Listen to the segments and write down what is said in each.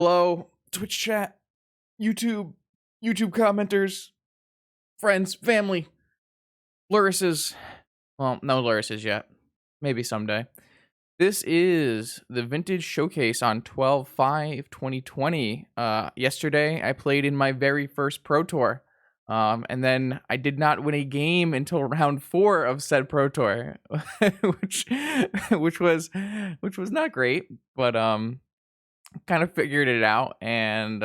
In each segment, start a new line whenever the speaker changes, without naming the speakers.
Hello, Twitch chat, YouTube, YouTube commenters, friends, family, Lurises. Well, no Lurises yet. Maybe someday. This is the Vintage Showcase on 12/5/2020. Yesterday, I played in my very first Pro Tour. And then I did not win a game until round 4 of said Pro Tour, which, which was, which was not great, but kind of figured it out and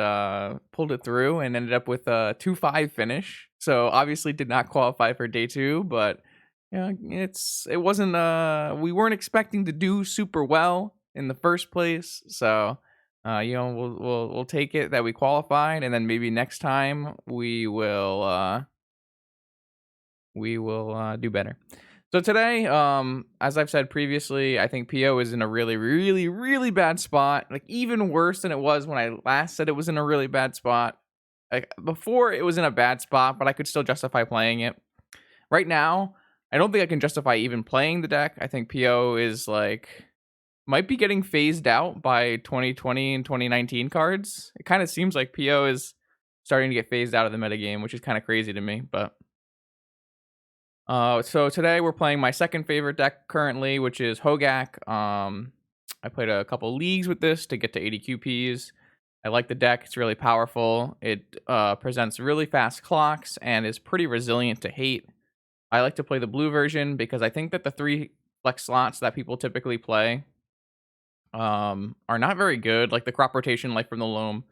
pulled it through and ended up with a 2-5 finish. So obviously did not qualify for day 2, but yeah, it wasn't we weren't expecting to do super well in the first place. So we'll take it that we qualified, and then maybe next time we will do better. So today, as I've said previously, I think PO is in a really, really, really bad spot. Like, even worse than it was when I last said it was in a really bad spot. Like, before, it was in a bad spot, but I could still justify playing it. Right now, I don't think I can justify even playing the deck. I think PO is might be getting phased out by 2020 and 2019 cards. It kind of seems like PO is starting to get phased out of the metagame, which is kind of crazy to me, but so today we're playing my second favorite deck currently, which is Hogaak. I played a couple leagues with this to get to 80 QPs. I like the deck. It's really powerful. It presents really fast clocks and is pretty resilient to hate. I like to play the blue version because I think that the 3 flex slots that people typically play are not very good. Like the crop rotation, Life from the Loam,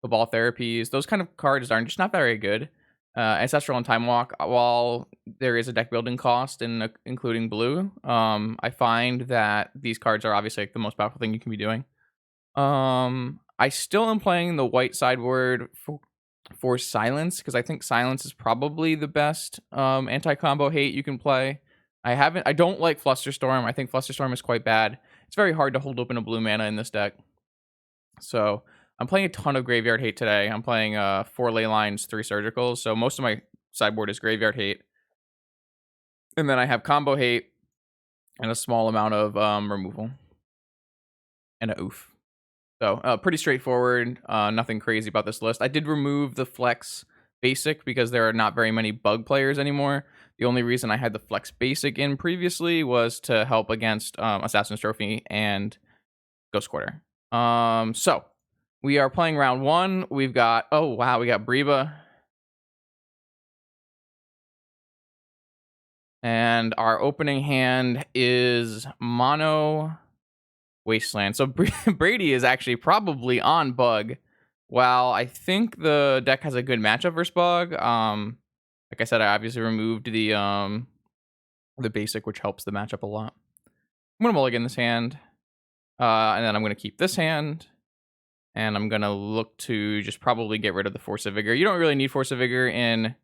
the ball therapies, those kind of cards are just not very good. Ancestral and Time Walk, while there is a deck building cost in including blue, I find that these cards are obviously the most powerful thing you can be doing. I still am playing the white sideboard for Silence, because I think Silence is probably the best anti-combo hate you can play. I don't like Flusterstorm. I think Flusterstorm is quite bad. It's very hard to hold open a blue mana in this deck. So I'm playing a ton of Graveyard Hate today. I'm playing 4 Ley Lines, 3 Surgicals. So most of my sideboard is Graveyard Hate. And then I have Combo Hate and a small amount of removal. And a Oof. So pretty straightforward. Nothing crazy about this list. I did remove the Flex Basic because there are not very many bug players anymore. The only reason I had the Flex Basic in previously was to help against Assassin's Trophy and Ghost Quarter. So we are playing round 1. We've got, oh wow, we got Breva. And our opening hand is Mono Wasteland. So Brady is actually probably on Bug. While I think the deck has a good matchup versus Bug. Like I said, I obviously removed the basic, which helps the matchup a lot. I'm gonna mulligan this hand. And then I'm gonna keep this hand. And I'm going to look to just probably get rid of the Force of Vigor. You don't really need Force of Vigor in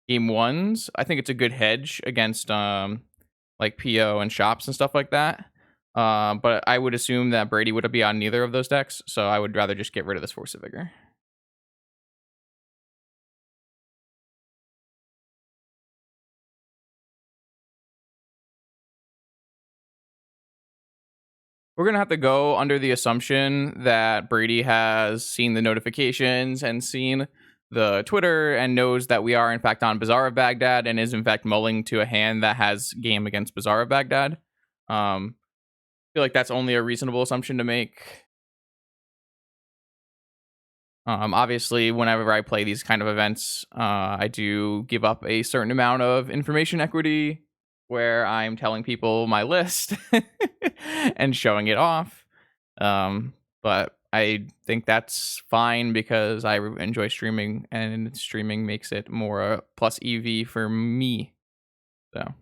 game 1s. I think it's a good hedge against like PO and shops and stuff like that. But I would assume that Brady would be on neither of those decks. So I would rather just get rid of this Force of Vigor. We're going to have to go under the assumption that Brady has seen the notifications and seen the Twitter and knows that we are in fact on Bazaar of Baghdad and is in fact mulling to a hand that has game against Bazaar of Baghdad. I feel like that's only a reasonable assumption to make. Obviously, whenever I play these kind of events, I do give up a certain amount of information equity where I'm telling people my list and showing it off. But I think that's fine because I enjoy streaming, and streaming makes it more plus EV for me. So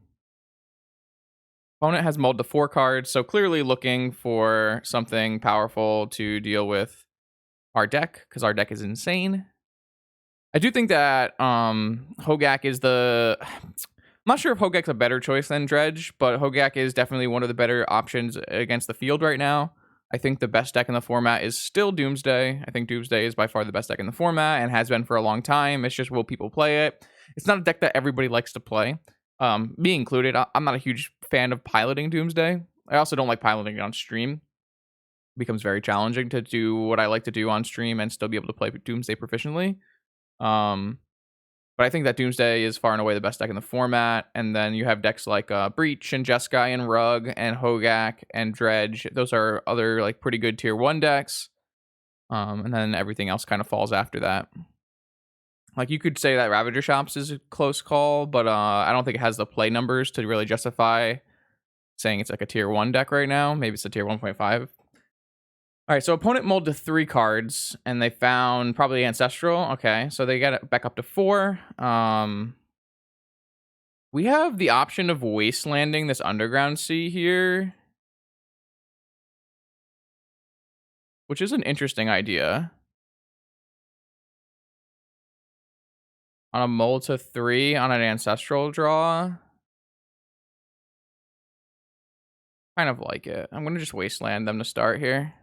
opponent has mulled the 4 cards, so clearly looking for something powerful to deal with our deck, because our deck is insane. I do think that Hogaak is I'm not sure if Hogaak's a better choice than Dredge, but Hogaak is definitely one of the better options against the field right now. I think the best deck in the format is still Doomsday. I think Doomsday is by far the best deck in the format and has been for a long time. It's just, will people play it? It's not a deck that everybody likes to play. Me included. I'm not a huge fan of piloting Doomsday. I also don't like piloting it on stream. becomes very challenging to do what I like to do on stream and still be able to play Doomsday proficiently. Um, but I think that Doomsday is far and away the best deck in the format. And then you have decks like Breach and Jeskai and Rug and Hogaak and Dredge. Those are other like pretty good tier 1 decks. And then everything else kind of falls after that. Like you could say that Ravager Shops is a close call, but I don't think it has the play numbers to really justify saying it's like a tier 1 deck right now. Maybe it's a tier 1.5. All right, so opponent mulled to 3 cards, and they found probably Ancestral. Okay, so they got it back up to 4. We have the option of wastelanding this Underground Sea here, which is an interesting idea. On a mull to 3 on an Ancestral draw. Kind of like it. I'm going to just wasteland them to start here.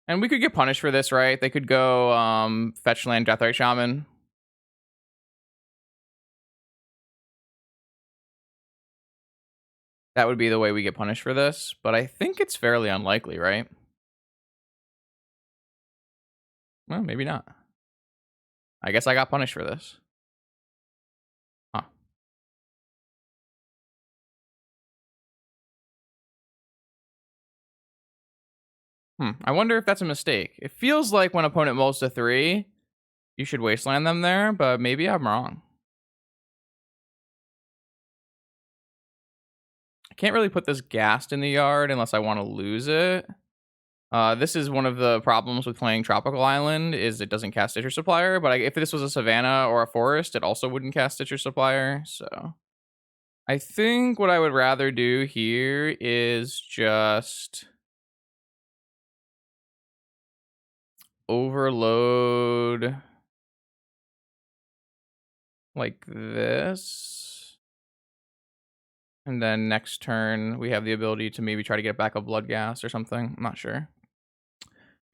And we could get punished for this, right? They could go fetch land Deathrite Shaman. That would be the way we get punished for this, but I think it's fairly unlikely, right? Well, maybe not. I guess I got punished for this. Huh. I wonder if that's a mistake. It feels like when opponent mulls to 3, you should wasteland them there, but maybe I'm wrong. I can't really put this Ghast in the yard unless I want to lose it. This is one of the problems with playing Tropical Island, is it doesn't cast Stitcher Supplier, but if this was a Savannah or a Forest, it also wouldn't cast Stitcher Supplier, so... I think what I would rather do here is just... overload... like this. And then next turn, we have the ability to maybe try to get back a Bloodghast or something. I'm not sure.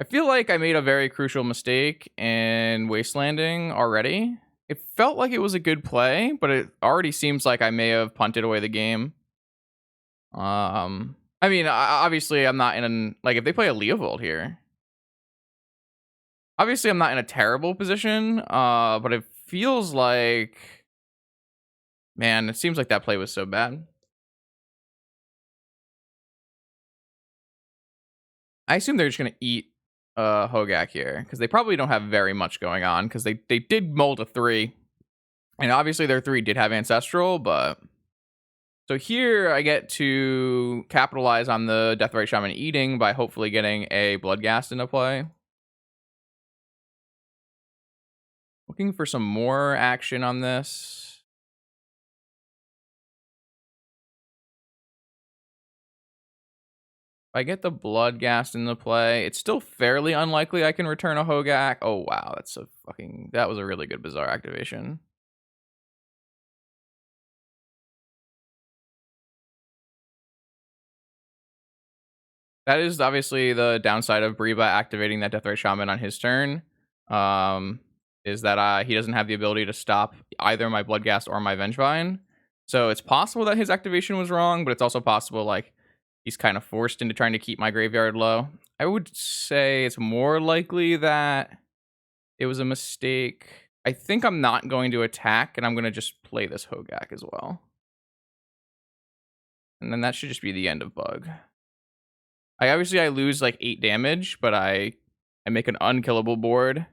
I feel like I made a very crucial mistake in wastelanding already. It felt like it was a good play, but it already seems like I may have punted away the game. I mean, obviously I'm not in like if they play a Leovold here. Obviously I'm not in a terrible position, but it feels like, man, it seems like that play was so bad. I assume they're just gonna eat Hogaak here because they probably don't have very much going on because they did mold a 3, and obviously their 3 did have Ancestral, but so here I get to capitalize on the Deathrite Shaman eating by hopefully getting a Bloodghast into play. Looking for some more action on this. If I get the Bloodghast into play, it's still fairly unlikely I can return a Hogaak. Oh wow, that was a really good Bizarre activation. That is obviously the downside of Breba activating that Deathrite Shaman on his turn. Is that he doesn't have the ability to stop either my Bloodghast or my Vengevine. So it's possible that his activation was wrong, but it's also possible like he's kind of forced into trying to keep my graveyard low. I would say it's more likely that it was a mistake. I think I'm not going to attack, and I'm going to just play this Hogaak as well. And then that should just be the end of Bug. I lose like 8 damage, but I make an unkillable board.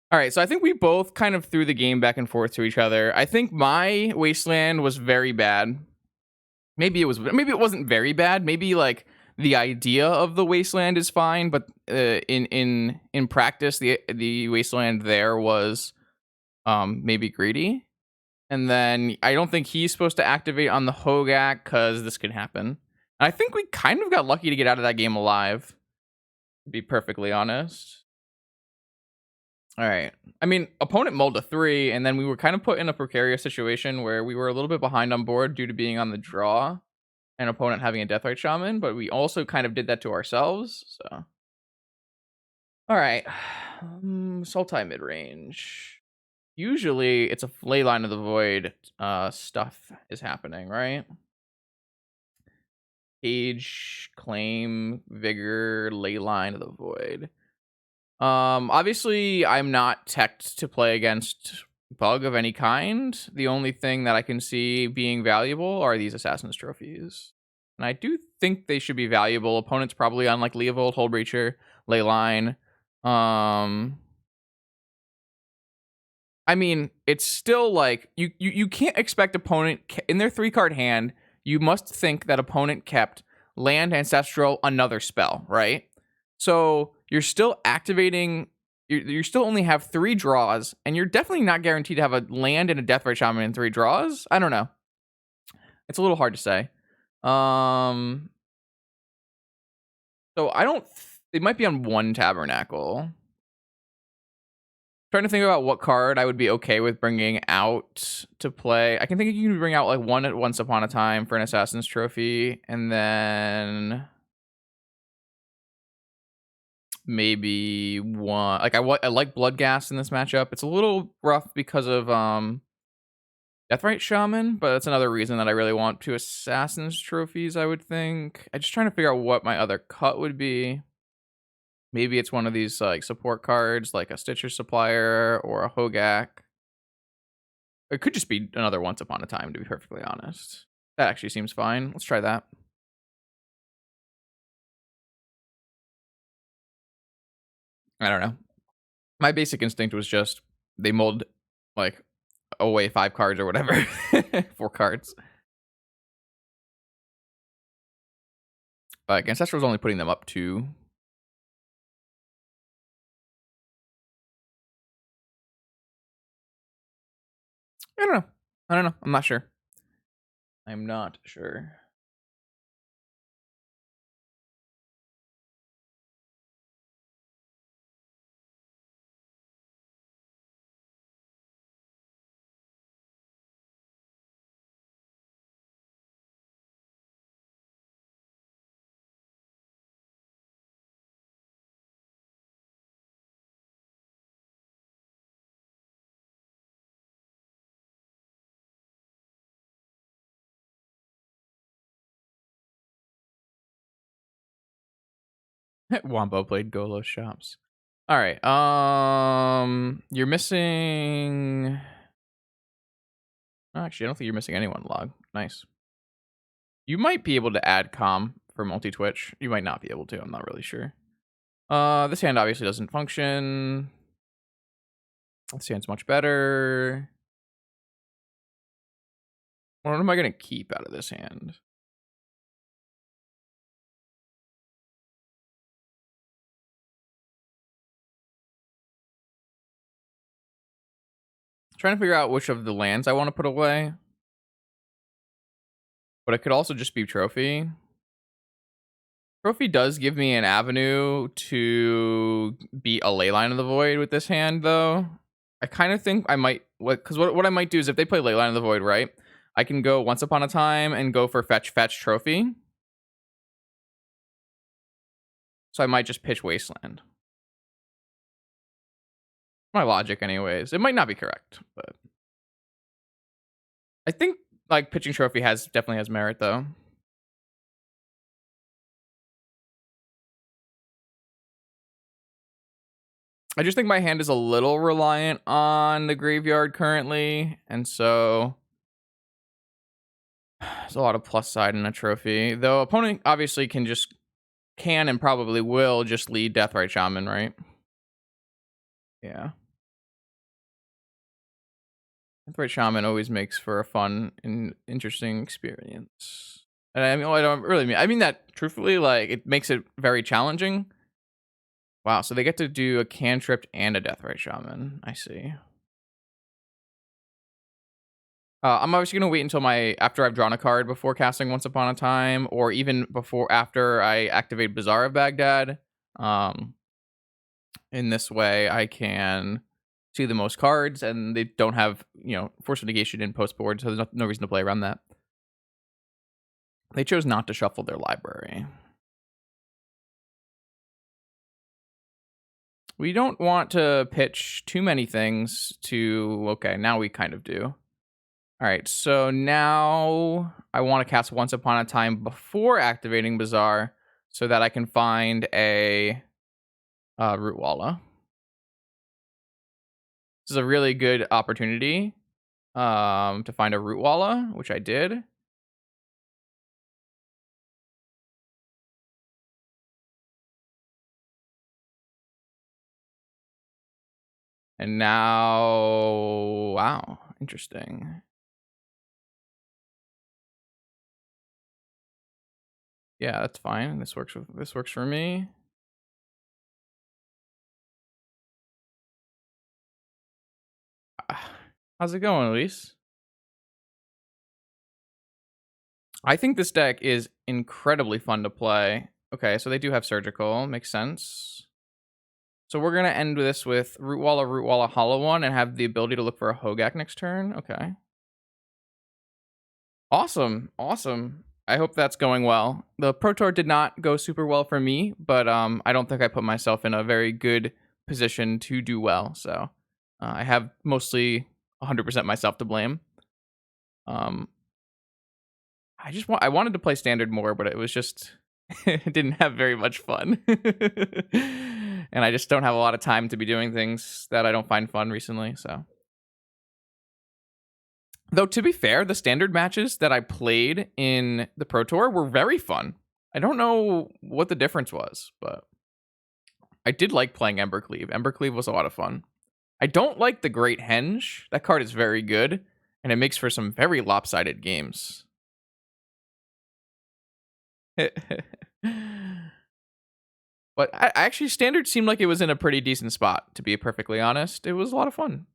All right, so I think we both kind of threw the game back and forth to each other. I think my Wasteland was very bad. Maybe it wasn't very bad. Maybe like the idea of the Wasteland is fine, but in practice, the Wasteland there was maybe greedy. And then I don't think he's supposed to activate on the Hogaak because this could happen. I think we kind of got lucky to get out of that game alive, to be perfectly honest. All right. I mean, opponent mulled a 3, and then we were kind of put in a precarious situation where we were a little bit behind on board due to being on the draw and opponent having a Deathrite Shaman, but we also kind of did that to ourselves, so. All right. Sultai mid-range. Usually, it's a Leyline of the Void stuff is happening, right? Cage, Claim, Vigor, Leyline of the Void. Obviously, I'm not teched to play against Bug of any kind. The only thing that I can see being valuable are these Assassin's Trophies. And I do think they should be valuable. Opponents probably unlike Leovold, Hull Breacher, Leyline. I mean, it's still like you can't expect opponent in their 3-card hand. You must think that opponent kept land, ancestral, another spell, right? So you're still activating. You still only have 3 draws, and you're definitely not guaranteed to have a land and a Deathrite Shaman in 3 draws. I don't know. It's a little hard to say. So I don't. It might be on 1 Tabernacle. Trying to think about what card I would be okay with bringing out to play. I can think you can bring out like one at Once Upon a Time for an Assassin's Trophy, and then maybe one. Like I like Bloodghast in this matchup. It's a little rough because of Deathrite Shaman, but that's another reason that I really want 2 Assassin's Trophies. I would think. I'm just trying to figure out what my other cut would be. Maybe it's one of these like support cards, like a Stitcher Supplier or a Hogaak. It could just be another Once Upon a Time, to be perfectly honest. That actually seems fine. Let's try that. I don't know. My basic instinct was just they mulled like away 5 cards or whatever. 4 cards. Like Ancestral was only putting them up 2. I don't know. I'm not sure. I'm not sure. Wombo played Golo Shops. All right. You're missing. Oh, actually, I don't think you're missing anyone. Log. Nice. You might be able to add com for multi-twitch. You might not be able to. I'm not really sure. This hand obviously doesn't function. This hand's much better. What am I gonna keep out of this hand? Trying to figure out which of the lands I want to put away. But it could also just be Trophy. Trophy does give me an avenue to beat a Leyline of the Void with this hand, though. I kind of think I might... Because what I might do is if they play Leyline of the Void, right? I can go Once Upon a Time and go for Fetch Trophy. So I might just pitch Wasteland. My logic, anyways. It might not be correct, but... I think like pitching Trophy definitely has merit, though. I just think my hand is a little reliant on the graveyard currently, and so there's a lot of plus side in a Trophy. Though opponent obviously can and probably will just lead Deathrite Shaman, right? Yeah. Deathrite Shaman always makes for a fun and interesting experience. And I mean, I don't really mean. I mean that truthfully, like it makes it very challenging. Wow, so they get to do a cantrip and a Deathrite Shaman. I see. I'm obviously gonna wait until after I've drawn a card before casting Once Upon a Time, or even after I activate Bazaar of Baghdad. In this way, I can see the most cards, and they don't have Force of Negation in post board, so there's no reason to play around that. They chose not to shuffle their library. We don't want to pitch too many things to... Okay, now we kind of do. All right, so now I want to cast Once Upon a Time before activating Bazaar so that I can find a Root Walla. This is a really good opportunity to find a Root Walla, which I did. And now, wow, interesting. Yeah, that's fine. This works for me. How's it going, Elise? I think this deck is incredibly fun to play. Okay, so they do have surgical. Makes sense. So we're gonna end this with Root Walla, Hollow One, and have the ability to look for a Hogaak next turn. Okay. Awesome. Awesome. I hope that's going well. The Pro Tour did not go super well for me, but I don't think I put myself in a very good position to do well. So I have mostly 100% myself to blame. Um, I wanted to play standard more, but it was just it didn't have very much fun. And I just don't have a lot of time to be doing things that I don't find fun recently, so. Though to be fair, the standard matches that I played in the Pro Tour were very fun. I don't know what the difference was, but I did like playing Embercleave. Embercleave was a lot of fun. I don't like the Great Henge. That card is very good, and it makes for some very lopsided games. But actually, standard seemed like it was in a pretty decent spot, to be perfectly honest. It was a lot of fun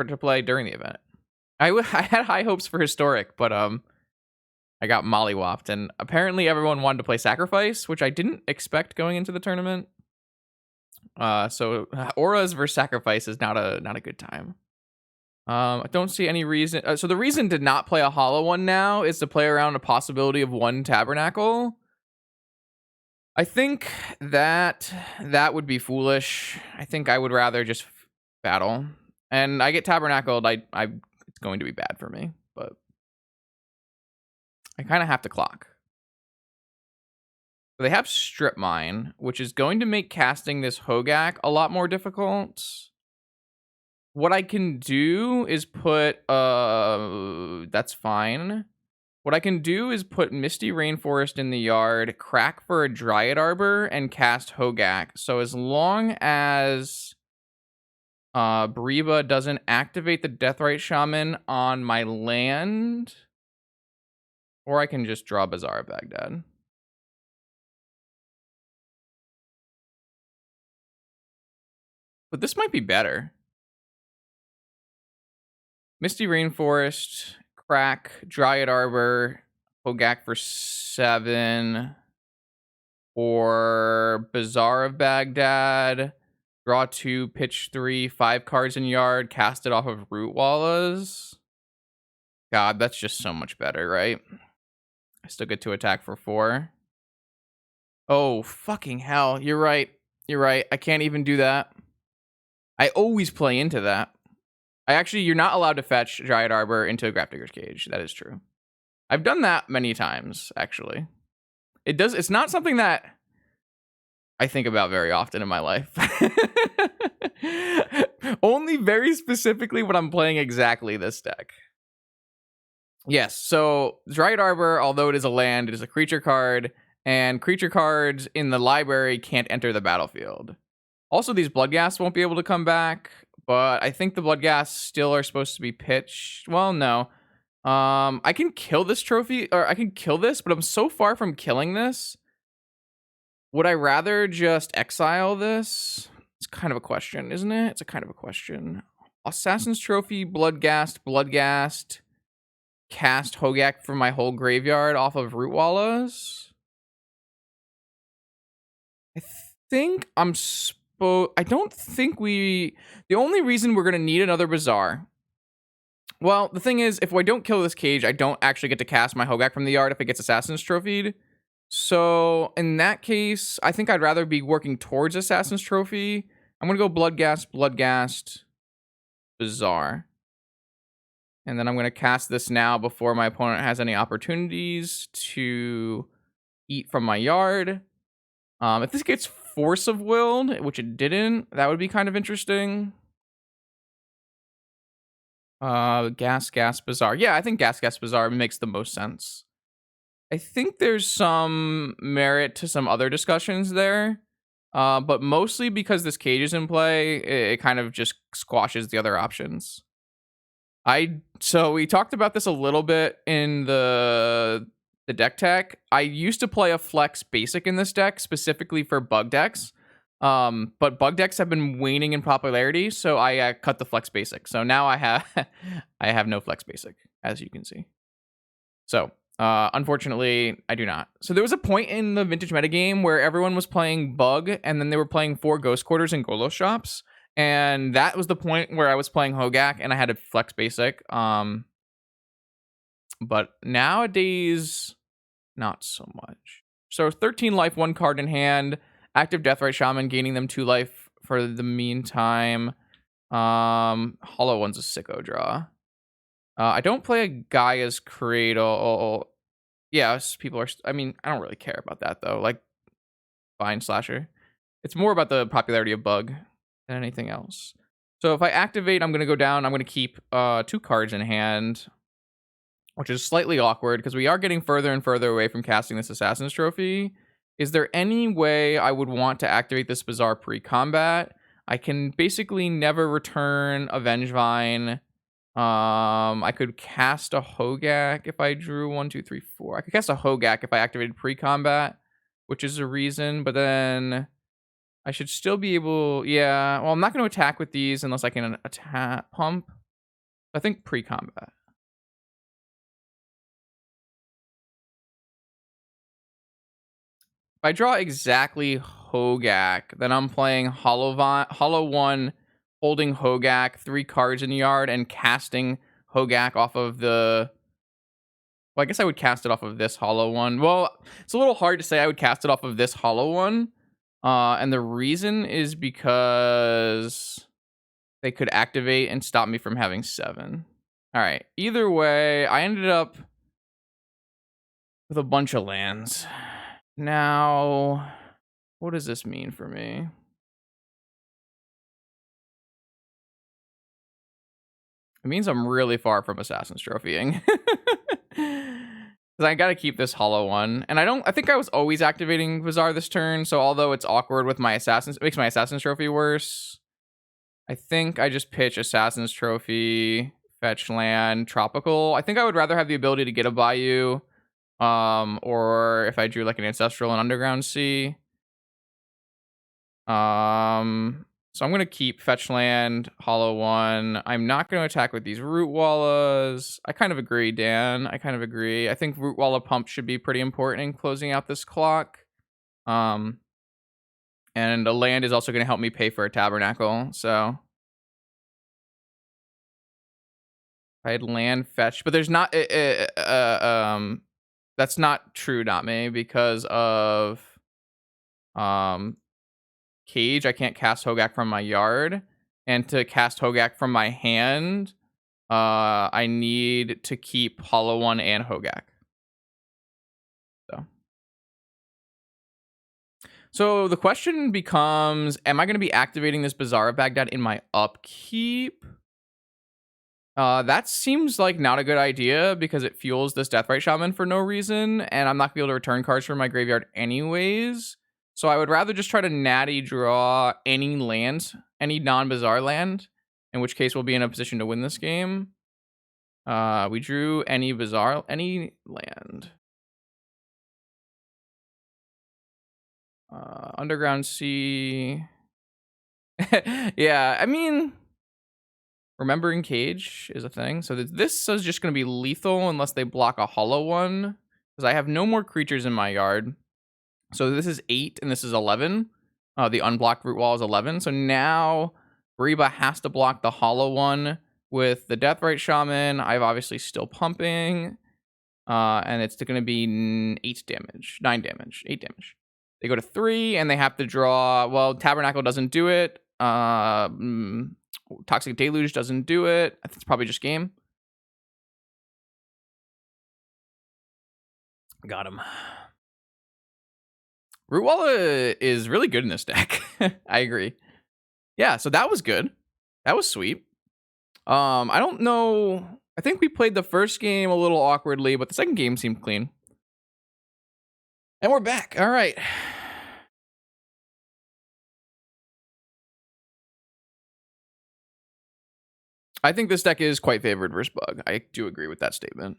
to play during the event. I had high hopes for historic, but I got mollywopped, and apparently everyone wanted to play sacrifice, which I didn't expect going into the tournament. So auras versus sacrifice is not a good time. I don't see any reason. So the reason to not play a hollow one now is to play around a possibility of one tabernacle. I think that would be foolish. I think I would rather just battle, and I get tabernacled. It's going to be bad for me, but I kind of have to clock. So they have Strip Mine, which is going to make casting this Hogaak a lot more difficult. What I can do is put that's fine. What I can do is put Misty Rainforest in the yard, crack for a Dryad Arbor, and cast Hogaak. So as long as Breba doesn't activate the Deathrite Shaman on my land, or I can just draw Bazaar of Baghdad. But this might be better. Misty Rainforest, crack, Dryad Arbor, Hogaak for 7, or Bazaar of Baghdad, draw 2, pitch 3, 5 cards in yard, cast it off of Root Wallas. God, that's just so much better, right? I still get to attack for 4. Oh, fucking hell. You're right. You're right. I can't even do that. I always play into that. You're not allowed to fetch Dryad Arbor into a Grafdigger's Cage. That is true. I've done that many times, actually. It's not something that I think about very often in my life. Only very specifically when I'm playing exactly this deck. Yes, so Dryad Arbor, although it is a land, it is a creature card, and creature cards in the library can't enter the battlefield. Also, these Bloodghast won't be able to come back, but I think the Bloodghast still are supposed to be pitched. Well, no. I can kill this trophy, or I can kill this, but I'm so far from killing this. Would I rather just exile this? It's kind of a question, isn't it? It's a kind of a question. Assassin's Trophy, Bloodghast, cast Hogaak from my whole graveyard off of Root Wallas. I think I don't think the only reason we're going to need another Bazaar. Well, the thing is, if I don't kill this cage, I don't actually get to cast my Hogaak from the yard if it gets Assassin's Trophied. So, in that case, I think I'd rather be working towards Assassin's Trophy. I'm going to go Bloodghast, Bazaar. And then I'm going to cast this now before my opponent has any opportunities to eat from my yard. If this gets Force of Willed, which it didn't, that would be kind of interesting. Gas Bazaar. Yeah, I think Gas Bazaar makes the most sense. I think there's some merit to some other discussions there. But mostly because this cage is in play, it kind of just squashes the other options. So we talked about this a little bit in the deck tech. I used to play a flex basic in this deck specifically for bug decks. But bug decks have been waning in popularity, so I cut the flex basic. So now I have I have no flex basic, as you can see. So unfortunately, I do not. So there was a point in the vintage metagame where everyone was playing bug, and then they were playing 4 ghost quarters and Golos shops. And that was the point where I was playing Hogaak and I had a flex basic. But nowadays, not so much. So 13 life, 1 card in hand. Active Deathrite Shaman, gaining them 2 life for the meantime. Hollow One's a sicko draw. I don't play a Gaia's Cradle. Yes, people are... I mean, I don't really care about that, though. Like, Vine Slasher. It's more about the popularity of Bug than anything else. So if I activate, I'm going to go down. I'm going to keep 2 cards in hand, which is slightly awkward because we are getting further and further away from casting this Assassin's Trophy. Is there any way I would want to activate this Bazaar pre-combat? I can basically never return a Vengevine. I could cast a Hogaak if I drew 1, 2, 3, 4. I could cast a Hogaak if I activated pre-combat, which is a reason, but then I should still be able... Yeah, well, I'm not going to attack with these unless I can attack pump. I think pre-combat. If I draw exactly Hogaak, then I'm playing Hollow One, holding Hogaak, 3 cards in the yard, and casting Hogaak off of the... Well, I guess I would cast it off of this Hollow One. Well, it's a little hard to say I would cast it off of this Hollow One. And the reason is because they could activate and stop me from having 7. All right. Either way, I ended up with a bunch of lands. Now, what does this mean for me? It means I'm really far from Assassin's Trophying. I gotta keep this Hollow One. And I think I was always activating Bazaar this turn, so although it's awkward with my Assassins, it makes my Assassin's Trophy worse. I think I just pitch Assassin's Trophy, fetch land, Tropical. I think I would rather have the ability to get a Bayou. Or if I drew like an Ancestral and Underground Sea. So I'm gonna keep fetch land, Hollow One. I'm not gonna attack with these Root Wallas. I kind of agree, Dan. I kind of agree. I think Root Walla Pump should be pretty important in closing out this clock. And a land is also gonna help me pay for a Tabernacle. So I had land fetch, but there's not that's not true, not me, because of Cage. I can't cast Hogaak from my yard, and to cast Hogaak from my hand, I need to keep Hollow One and Hogaak. So the question becomes, am I going to be activating this Bazaar of Baghdad in my upkeep? That seems like not a good idea because it fuels this Deathrite Shaman for no reason, and I'm not going to be able to return cards from my graveyard anyways. So I would rather just try to natty draw any land, any non-Bazaar land, in which case we'll be in a position to win this game. We drew any Bazaar, any land. Underground Sea. Yeah, I mean... Remembering Cage is a thing. So this is just going to be lethal unless they block a Hollow One. Because I have no more creatures in my yard. So this is 8 and this is 11. The unblocked Root Wall is 11. So now Reba has to block the Hollow One with the Deathrite Shaman. I'm obviously still pumping. And it's going to be 8 damage. 9 damage. 8 damage. They go to 3 and they have to draw... Well, Tabernacle doesn't do it. Toxic Deluge doesn't do it. It's probably just game. Got him. Rootwalla is really good in this deck. I agree. Yeah, so that was good. That was sweet. I don't know. I think we played the first game a little awkwardly, but the second game seemed clean. And we're back. All right. I think this deck is quite favored versus Bug. I do agree with that statement.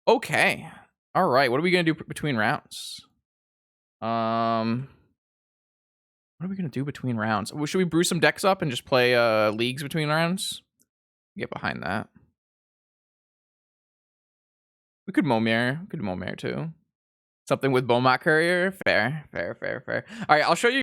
Okay. All right. What are we going to do between rounds? What are we going to do between rounds? Should we brew some decks up and just play leagues between rounds? Get behind that. We could Momir. We could Momir too. Something with Bomat Courier. Fair. All right, I'll show you